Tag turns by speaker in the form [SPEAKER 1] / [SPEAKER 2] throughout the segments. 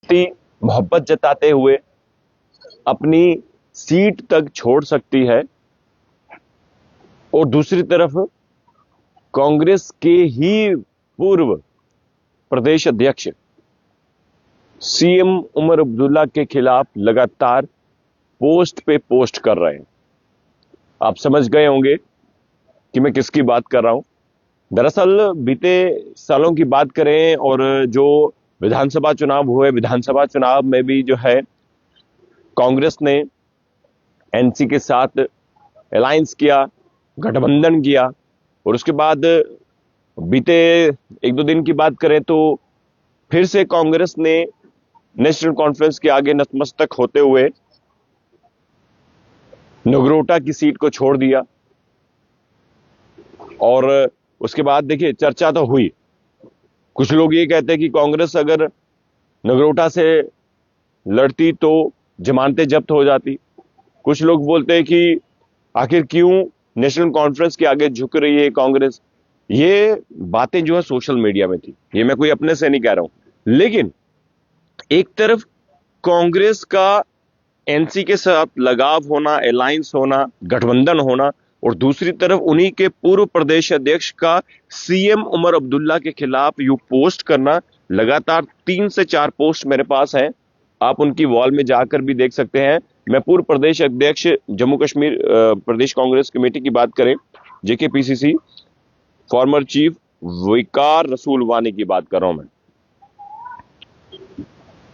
[SPEAKER 1] इतनी मोहब्बत जताते हुए अपनी सीट तक छोड़ सकती है, और दूसरी तरफ कांग्रेस के ही पूर्व प्रदेश अध्यक्ष सीएम उमर अब्दुल्ला के खिलाफ लगातार पोस्ट पे पोस्ट कर रहे हैं। आप समझ गए होंगे कि मैं किसकी बात कर रहा हूं। दरअसल बीते सालों की बात करें और जो विधानसभा चुनाव हुए, विधानसभा चुनाव में भी जो है कांग्रेस ने एनसी के साथ अलायंस किया, गठबंधन किया, और उसके बाद बीते एक दो दिन की बात करें तो फिर से कांग्रेस ने नेशनल कॉन्फ्रेंस के आगे नतमस्तक होते हुए नगरोटा की सीट को छोड़ दिया। और उसके बाद देखिए चर्चा तो हुई। कुछ लोग ये कहते हैं कि कांग्रेस अगर नगरोटा से लड़ती तो जमानतें जब्त हो जाती। कुछ लोग बोलते हैं कि आखिर क्यों नेशनल कॉन्फ्रेंस के आगे झुक रही है कांग्रेस। ये बातें जो है सोशल मीडिया में थी, ये मैं कोई अपने से नहीं कह रहा हूं। लेकिन एक तरफ कांग्रेस का एनसी के साथ लगाव होना, अलायंस होना, गठबंधन होना, और दूसरी तरफ उन्हीं के पूर्व प्रदेश अध्यक्ष का सीएम उमर अब्दुल्ला के खिलाफ यू पोस्ट करना। लगातार 3 से 4 पोस्ट मेरे पास हैं, आप उनकी वॉल में जाकर भी देख सकते हैं। मैं पूर्व प्रदेश अध्यक्ष जम्मू कश्मीर प्रदेश कांग्रेस कमेटी की बात करें, जेकेपीसीसी, फॉर्मर चीफ विकार रसूल वानी की बात कर रहा हूं मैं।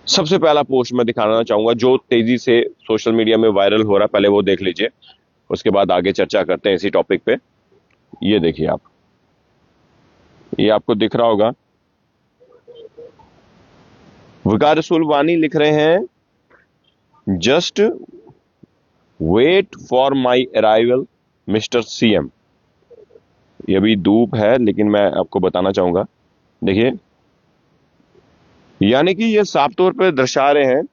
[SPEAKER 1] सबसे पहला पोस्ट मैं दिखाना चाहूंगा जो तेजी से सोशल मीडिया में वायरल हो रहा है, पहले वो देख लीजिए, उसके बाद आगे चर्चा करते हैं इसी टॉपिक पे। ये देखिए आप, ये आपको दिख रहा होगा, विकार रसूल वानी लिख रहे हैं, just wait for my arrival mister CM. ये अभी धूप है लेकिन मैं आपको बताना चाहूंगा, देखिए, यानी कि ये साफ तौर पर दर्शा रहे हैं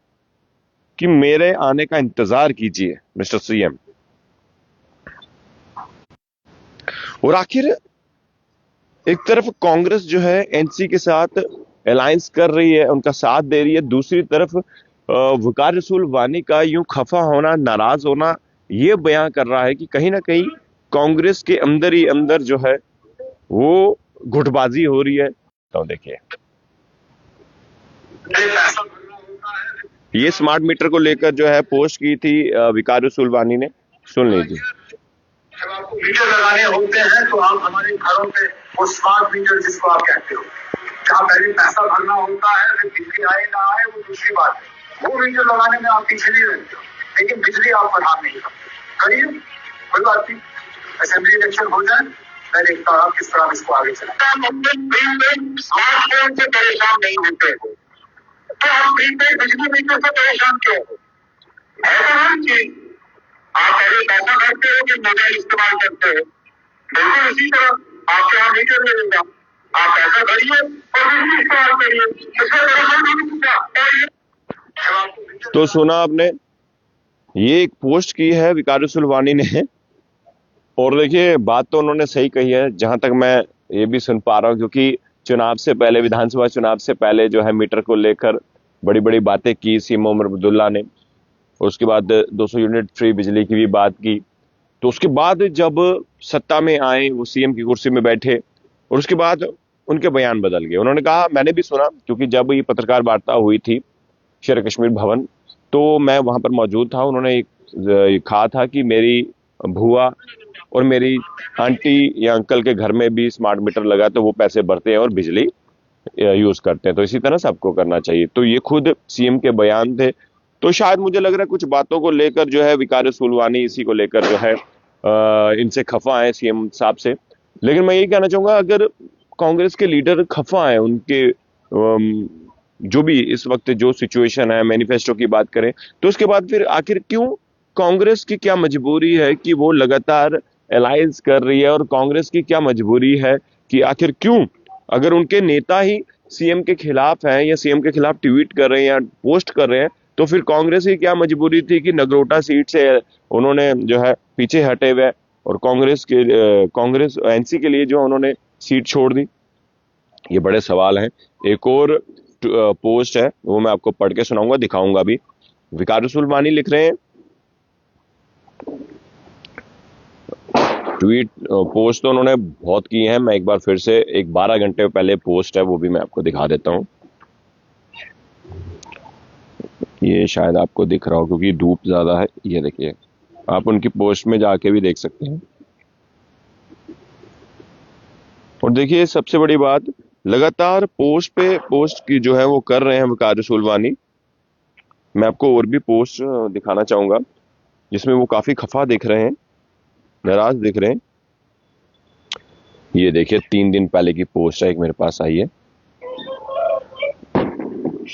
[SPEAKER 1] कि मेरे आने का इंतजार कीजिए मिस्टर सीएम। और आखिर एक तरफ कांग्रेस जो है एनसी के साथ अलायंस कर रही है, उनका साथ दे रही है, दूसरी तरफ वकार रसूल वानी का यूं खफा होना, नाराज होना, यह बयां कर रहा है कि कहीं ना कहीं कांग्रेस के अंदर ही अंदर जो है वो गुटबाजी हो रही है। तो देखिए, ये स्मार्ट मीटर को लेकर जो है पोस्ट की थी विकार रसूल वानी ने, सुन लीजिए।
[SPEAKER 2] जब आपको मीटर लगाने होते हैं तो आप हमारे घरों पे वो स्मार्ट मीटर जिसको आप कहते हो, जहाँ पहले पैसा भरना होता है, फिर बिजली आए ना आए वो दूसरी बात है। वो मीटर लगाने में आप पीछे नहीं रहते हो, लेकिन बिजली आप बढ़ा नहीं सकते। करिए, कोई बात नहीं, असेंबली इलेक्शन हो जाए, मैं देखता हूँ किस तरह इसको आगे चलाएं। स्मार्टफोन से परेशान नहीं होते हो तो हम प्रीपेड बिजली मीटर से परेशान क्यों हो? ऐसा है कि आप पहले पैसा भरते हो कि मोबाइल इस्तेमाल करते हो, बिल्कुल इसी तरह आपके यहाँ मीटर मिलेगा, आप पैसा भरिए और बिजली इस्तेमाल करिए, इसमें परेशान नहीं होता।
[SPEAKER 1] तो सुना आपने, ये एक पोस्ट की है विकार रसूल वानी ने, और देखिए बात तो उन्होंने सही कही है जहां तक मैं ये भी सुन पा रहा हूं, क्योंकि चुनाव से पहले, विधानसभा चुनाव से पहले जो है मीटर को लेकर बड़ी बड़ी बातें की सीएम उमर अब्दुल्ला ने। उसके बाद 200 यूनिट फ्री बिजली की भी बात की। तो उसके बाद जब सत्ता में आए, वो सीएम की कुर्सी में बैठे, और उसके बाद उनके बयान बदल गए। उन्होंने कहा, मैंने भी सुना, क्योंकि जब ये पत्रकार वार्ता हुई थी शेर कश्मीर भवन, तो मैं वहां पर मौजूद था। उन्होंने एक कहा था कि मेरी भुआ और मेरी आंटी या अंकल के घर में भी स्मार्ट मीटर लगा, तो वो पैसे भरते हैं और बिजली यूज करते हैं, तो इसी तरह सबको करना चाहिए। तो ये खुद सीएम के बयान थे। तो शायद मुझे लग रहा है कुछ बातों को लेकर जो है विकार रसूल वानी इसी को लेकर जो है इनसे खफा है सीएम साहब से। लेकिन मैं ये कहना चाहूंगा, अगर कांग्रेस के लीडर खफा है, उनके जो भी इस वक्त जो सिचुएशन है, मैनिफेस्टो की बात करें, तो उसके बाद फिर आखिर क्यों कांग्रेस की क्या मजबूरी है कि वो लगातार अलायंस कर रही है, और कांग्रेस की क्या मजबूरी है कि आखिर क्यों, अगर उनके नेता ही सीएम के खिलाफ हैं या सीएम के खिलाफ ट्वीट कर रहे हैं या पोस्ट कर रहे हैं, तो फिर कांग्रेस की क्या मजबूरी थी कि नगरोटा सीट से उन्होंने जो है पीछे हटे हुए और कांग्रेस एनसी के लिए जो उन्होंने सीट छोड़ दी। ये बड़े सवाल हैं। एक और पोस्ट है वो मैं आपको पढ़ के सुनाऊंगा, दिखाऊंगा भी। विकार सुलवानी लिख रहे हैं, ट्वीट पोस्ट तो उन्होंने बहुत की है, मैं एक बार फिर से एक 12 घंटे पहले पोस्ट है वो भी मैं आपको दिखा देता हूं। ये शायद आपको दिख रहा हो क्योंकि धूप ज्यादा है। ये देखिए, आप उनकी पोस्ट में जाके भी देख सकते हैं। और देखिए सबसे बड़ी बात, लगातार पोस्ट पे पोस्ट की जो है वो कर रहे हैं विकार सुलवानी। मैं आपको और भी पोस्ट दिखाना चाहूंगा जिसमें वो काफी खफा दिख रहे हैं, नाराज दिख रहे हैं। ये देखिए 3 दिन पहले की पोस्ट है, एक मेरे पास आई है,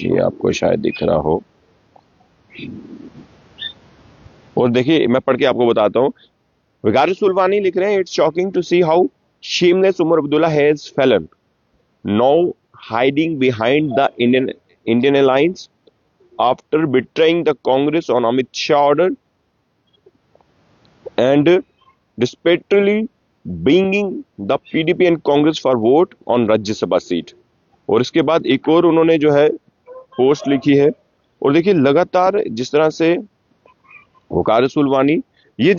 [SPEAKER 1] ये आपको शायद दिख रहा हो। और देखिए मैं पढ़ के आपको बताता हूं। विकार सुलवानी लिख रहे हैं, it's shocking to see how shameless Omar Abdullah has fallen, now hiding behind the Indian alliance after betraying the Congress on Amit Shah order and desperately bringing the PDP and Congress for vote on राज्य सभा सीट। और इसके बाद एक और उन्होंने जो है पोस्ट लिखी है। और देखिए लगातार जिस तरह से विकार सुलवानी, ये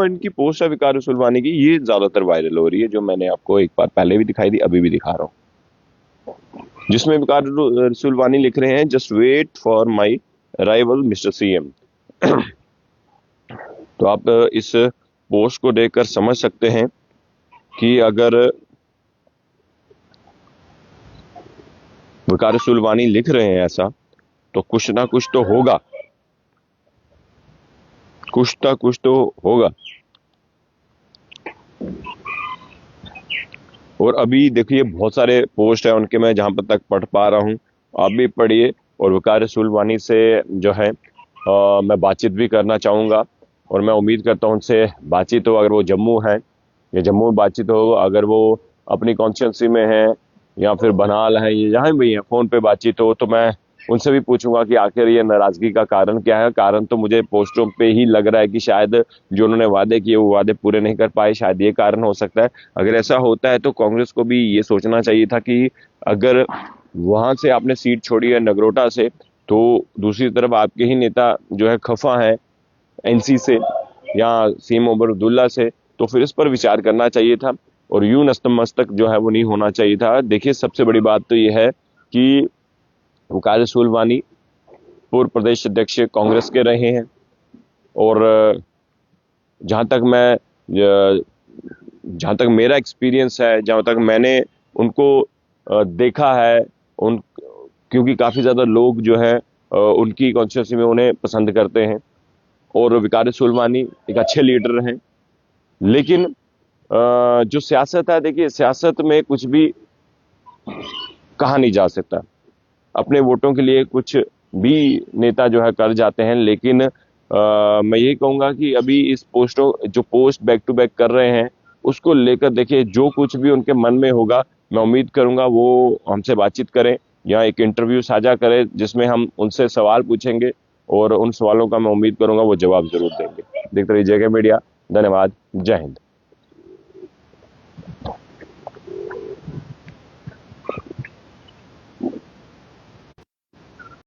[SPEAKER 1] इनकी पोस्ट है विकार सुलवानी की, ये ज्यादातर वायरल हो रही है, जो मैंने आपको एक बार पहले भी दिखाई दी, अभी भी दिखा रहा हूं, जिसमें विकार सुलवानी लिख रहे हैं, just wait for my arrival mister CM. तो आप इस पोस्ट को देखकर समझ सकते हैं कि अगर विकार सुलवानी लिख रहे हैं ऐसा, तो कुछ ना कुछ तो होगा, कुछ तो होगा। और अभी देखिए बहुत सारे पोस्ट है उनके, मैं जहां तक पढ़ पा रहा हूं, आप भी पढ़िए। और विकार सुलवानी से जो है मैं बातचीत भी करना चाहूंगा, और मैं उम्मीद करता हूं उनसे बातचीत हो। अगर वो जम्मू है या जम्मू में बातचीत हो, अगर वो अपनी कॉन्स्टिट्यूंसी में है या फिर बनाल है या जहां भी है, फोन पे बातचीत हो, तो मैं उनसे भी पूछूंगा कि आखिर ये नाराजगी का कारण क्या है। कारण तो मुझे पोस्टों पे ही लग रहा है कि शायद जो उन्होंने वादे किए वो वादे पूरे नहीं कर पाए, शायद ये कारण हो सकता है। अगर ऐसा होता है तो कांग्रेस को भी ये सोचना चाहिए था कि अगर वहां से आपने सीट छोड़ी है नगरोटा से, तो दूसरी तरफ आपके ही नेता जो है खफा है एनसी से या सीएम उमर अब्दुल्ला से, तो फिर इस पर विचार करना चाहिए था और यूं नतमस्तक जो है वो नहीं होना चाहिए था। देखिए सबसे बड़ी बात तो ये है कि विकार सुलवानी पूर्व प्रदेश अध्यक्ष कांग्रेस के रहे हैं, और जहां तक मेरा एक्सपीरियंस है, जहां तक मैंने उनको देखा है, क्योंकि काफी ज्यादा लोग जो है उनकी कॉन्स्टिट्यूंसी में उन्हें पसंद करते हैं, और विकार सुलवानी एक अच्छे लीडर हैं। लेकिन जो सियासत है, देखिए सियासत में कुछ भी कहा नहीं जा सकता। अपने वोटों के लिए कुछ भी नेता जो है कर जाते हैं, लेकिन मैं यही कहूंगा कि अभी इस पोस्ट बैक टू बैक कर रहे हैं, उसको लेकर देखिए जो कुछ भी उनके मन में होगा, मैं उम्मीद करूंगा वो हमसे बातचीत करें या एक इंटरव्यू साझा करें जिसमें हम उनसे सवाल पूछेंगे, और उन सवालों का मैं उम्मीद करूंगा वो जवाब जरूर देंगे। देखते रहिए जगह मीडिया। धन्यवाद। जय हिंद।